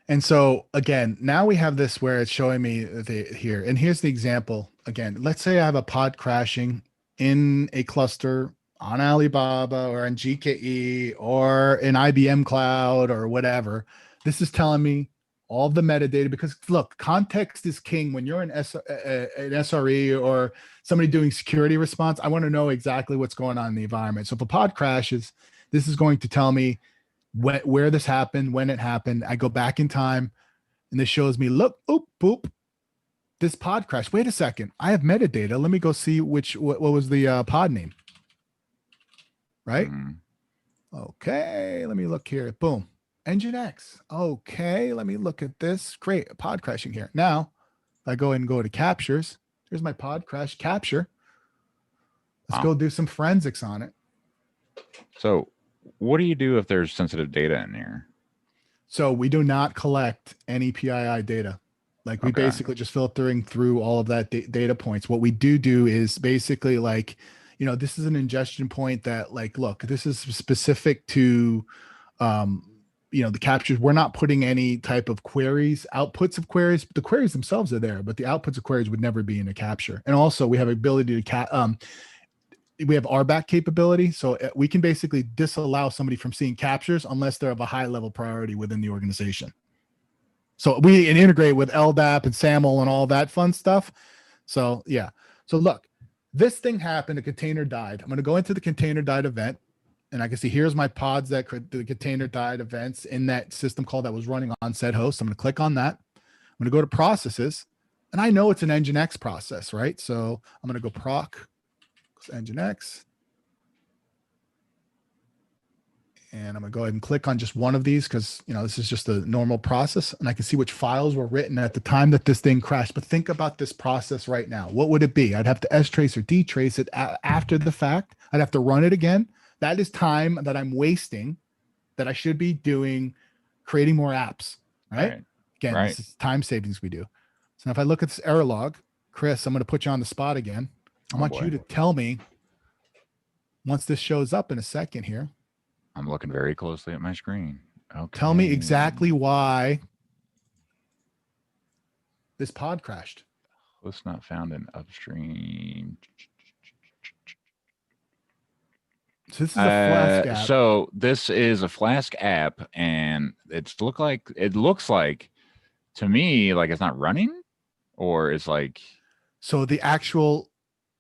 And so again, now we have this where it's showing me here. And here's the example. Again, let's say I have a pod crashing in a cluster on Alibaba or on GKE or in IBM Cloud or whatever. This is telling me all of the metadata, because look, context is king when you're an SRE or somebody doing security response. I want to know exactly what's going on in the environment. So if a pod crashes, this is going to tell me where this happened, when it happened. I go back in time and this shows me, look, oop, boop, this pod crash. Wait a second. I have metadata. Let me go see what was the pod name. Right? Mm-hmm. Okay. Let me look here. Boom. Nginx. Okay. Let me look at this. Great. Pod crashing here. Now, if I go and go to captures, here's my pod crash capture. Let's go do some forensics on it. So what do you do if there's sensitive data in here? So we do not collect any PII data. Like we basically just filtering through all of that data points. What we do is basically like, this is an ingestion point that like, look, this is specific to, the captures. We're not putting any type of queries, outputs of queries. The queries themselves are there, but the outputs of queries would never be in a capture. And also we have ability to we have RBAC capability. So we can basically disallow somebody from seeing captures unless they're of a high level priority within the organization. So we integrate with LDAP and SAML and all that fun stuff. So yeah. So look, this thing happened, a container died. I'm going to go into the container died event and I can see here's my pods that the container died events in that system call that was running on said host. I'm going to click on that. I'm going to go to processes and I know it's an Nginx process, right? So I'm going to go proc Nginx. And I'm going to go ahead and click on just one of these because, this is just a normal process. And I can see which files were written at the time that this thing crashed. But think about this process right now. What would it be? I'd have to strace or detrace it after the fact. I'd have to run it again. That is time that I'm wasting that I should be doing, creating more apps, right? Again, this is time savings we do. So if I look at this error log, Chris, I'm going to put you on the spot again. I want you to tell me once this shows up in a second here. I'm looking very closely at my screen. Okay. Tell me exactly why this pod crashed. Host not found in upstream. So this is a Flask app. So this is a Flask app, and it looks like to me, like it's not running, or it's like So the actual,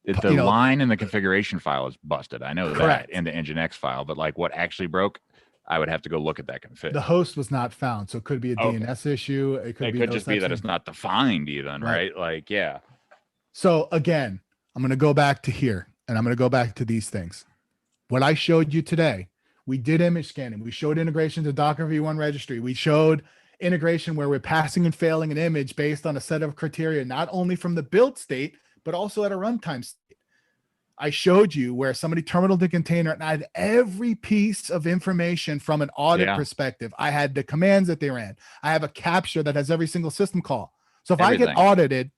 the line in the configuration file is busted. I know correct. that in the Nginx file, but like what actually broke, I would have to go look at that config. The host was not found, so it could be a DNS issue. It could just be that it's not defined even, right? Like, yeah. So again, I'm going to go back to here, and I'm going to go back to these things. What I showed you today, we did image scanning. We showed integration to Docker V1 registry. We showed integration where we're passing and failing an image based on a set of criteria, not only from the build state, but also at a runtime state. I showed you where somebody terminaled the container, and I had every piece of information from an audit perspective. I had the commands that they ran. I have a capture that has every single system call. So if I get audited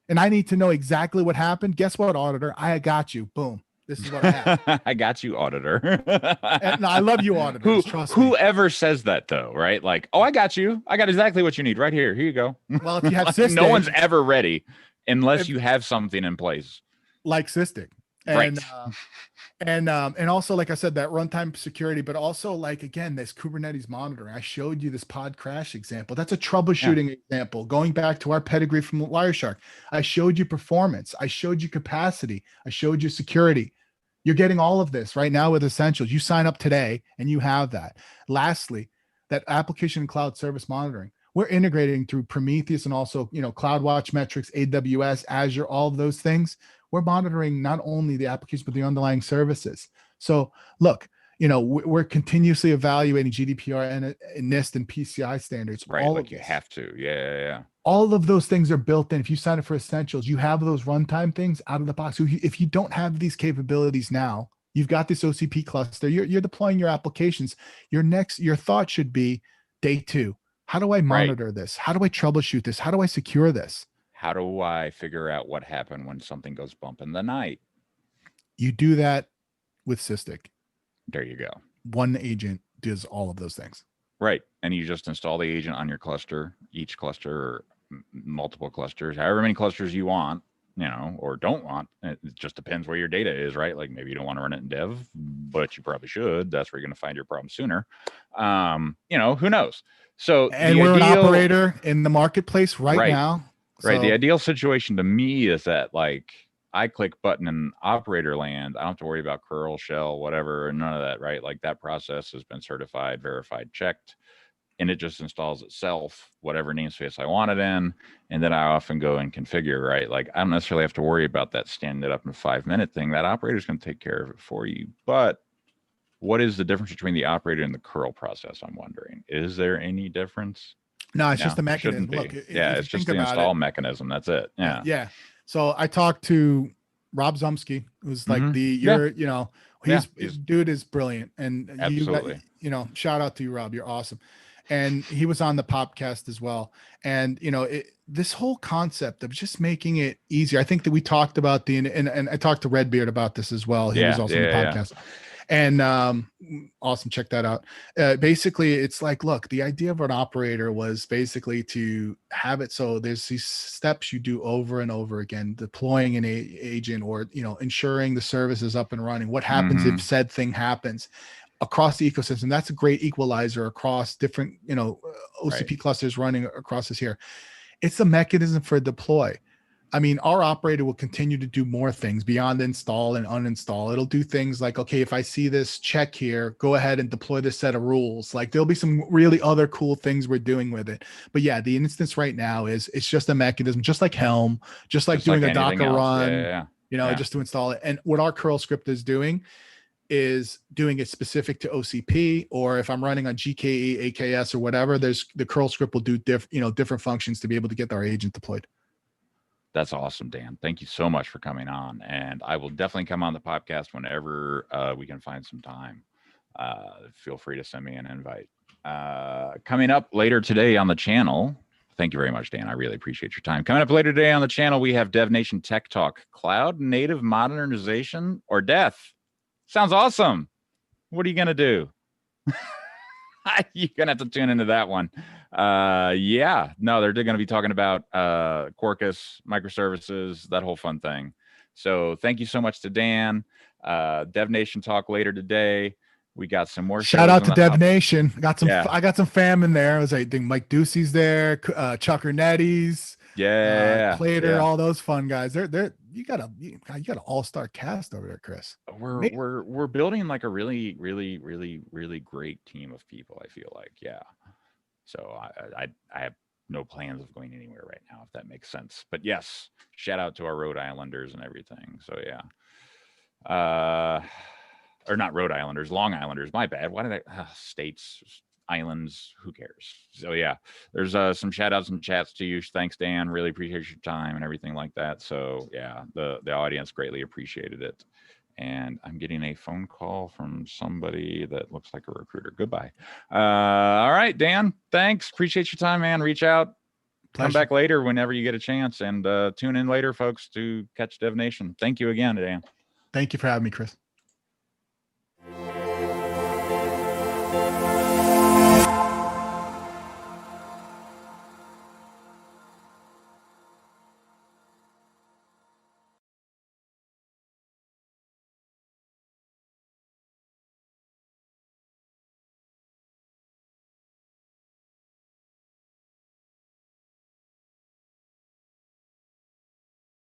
and I need to know exactly what happened, guess what, auditor? I got you. Boom. This is what I have. I got you, auditor. And I love you, auditors. Trust me. Whoever says that, though, right? Like, oh, I got you. I got exactly what you need right here. Here you go. Well, if you have Sysdig, no one's ever ready unless you have something in place. Like Sysdig. And, and also, like I said, that runtime security, but also like, again, this Kubernetes monitoring. I showed you this pod crash example. That's a troubleshooting example. Going back to our pedigree from Wireshark, I showed you performance. I showed you capacity. I showed you security. You're getting all of this right now with Essentials. You sign up today and you have that. Lastly, that application and cloud service monitoring. We're integrating through Prometheus and also, CloudWatch metrics, AWS, Azure, all of those things. We're monitoring not only the application, but the underlying services. So look, we're continuously evaluating GDPR and NIST and PCI standards. Right, like you have to. Yeah. All of those things are built in. If you sign up for Essentials, you have those runtime things out of the box. So if you don't have these capabilities now, you've got this OCP cluster, you're deploying your applications. Your thought should be day 2. How do I monitor this? How do I troubleshoot this? How do I secure this? How do I figure out what happened when something goes bump in the night? You do that with Sysdig. There you go. One agent does all of those things. Right. And you just install the agent on your cluster, each cluster, or multiple clusters, however many clusters you want, or don't want. It just depends where your data is, right? Like maybe you don't want to run it in dev, but you probably should. That's where you're going to find your problem sooner. Who knows? So, and we're an operator in the marketplace right now. Right. The ideal situation to me is that like I click button in operator land. I don't have to worry about curl, shell, whatever, none of that, right? Like that process has been certified, verified, checked, and it just installs itself, whatever namespace I want it in. And then I often go and configure, right? Like I don't necessarily have to worry about that stand it up in a 5-minute thing. That operator is going to take care of it for you. But what is the difference between the operator and the curl process? I'm wondering, is there any difference? No, it's just a mechanism. Look, it's just the install mechanism. That's it. Yeah. Yeah. So I talked to Rob Zumsky, who's like dude is brilliant. And absolutely, shout out to you, Rob. You're awesome. And he was on the podcast as well. And, this whole concept of just making it easier. I think that we talked about and I talked to Redbeard about this as well. He was also on the podcast. And awesome. Check that out. Basically, it's like, look, the idea of an operator was basically to have it so there's these steps you do over and over again, deploying an agent or, ensuring the service is up and running. What happens if said thing happens across the ecosystem? That's a great equalizer across different, OCP clusters running across this here. It's a mechanism for deploy. I mean, our operator will continue to do more things beyond install and uninstall. It'll do things like, okay, if I see this check here, go ahead and deploy this set of rules. Like there'll be some really other cool things we're doing with it. But yeah, the instance right now it's just a mechanism, just like Helm, just like doing a Docker run, just to install it. And what our curl script is doing it specific to OCP, or if I'm running on GKE, AKS or whatever, the curl script will do different functions to be able to get our agent deployed. That's awesome, Dan. Thank you so much for coming on. And I will definitely come on the podcast whenever we can find some time. Feel free to send me an invite. Coming up later today on the channel, thank you very much, Dan. I really appreciate your time. Coming up later today on the channel, we have DevNation Tech Talk, Cloud Native Modernization or Death. Sounds awesome. What are you going to do? You're going to have to tune into that one. They're going to be talking about Quarkus, microservices, that whole fun thing. So thank you so much to Dan. DevNation Talk later today. We got some more Shout shows out in to the Dev hopper. Nation. Yeah. I got some fam in there. I was like, I think Mike Ducey's there, Chuck Netties, Yeah. Clater, Yeah. all those fun guys. You got an all-star cast over there, Chris. We're building like a really great team of people, I feel like. Yeah. So I have no plans of going anywhere right now, if that makes sense. But yes, shout out to our Rhode Islanders and everything. So yeah. Or not Rhode Islanders, Long Islanders. My bad. Why did states, islands? Who cares? So yeah, there's some shout outs and chats to you. Thanks, Dan. Really appreciate your time and everything like that. So yeah, the audience greatly appreciated it. And I'm getting a phone call from somebody that looks like a recruiter. Goodbye. All right, Dan. Thanks. Appreciate your time, man. Reach out. Come Pleasure. back later whenever you get a chance, and tune in later, folks, to catch Dev Nation. Thank you again, Dan. Thank you for having me, Chris.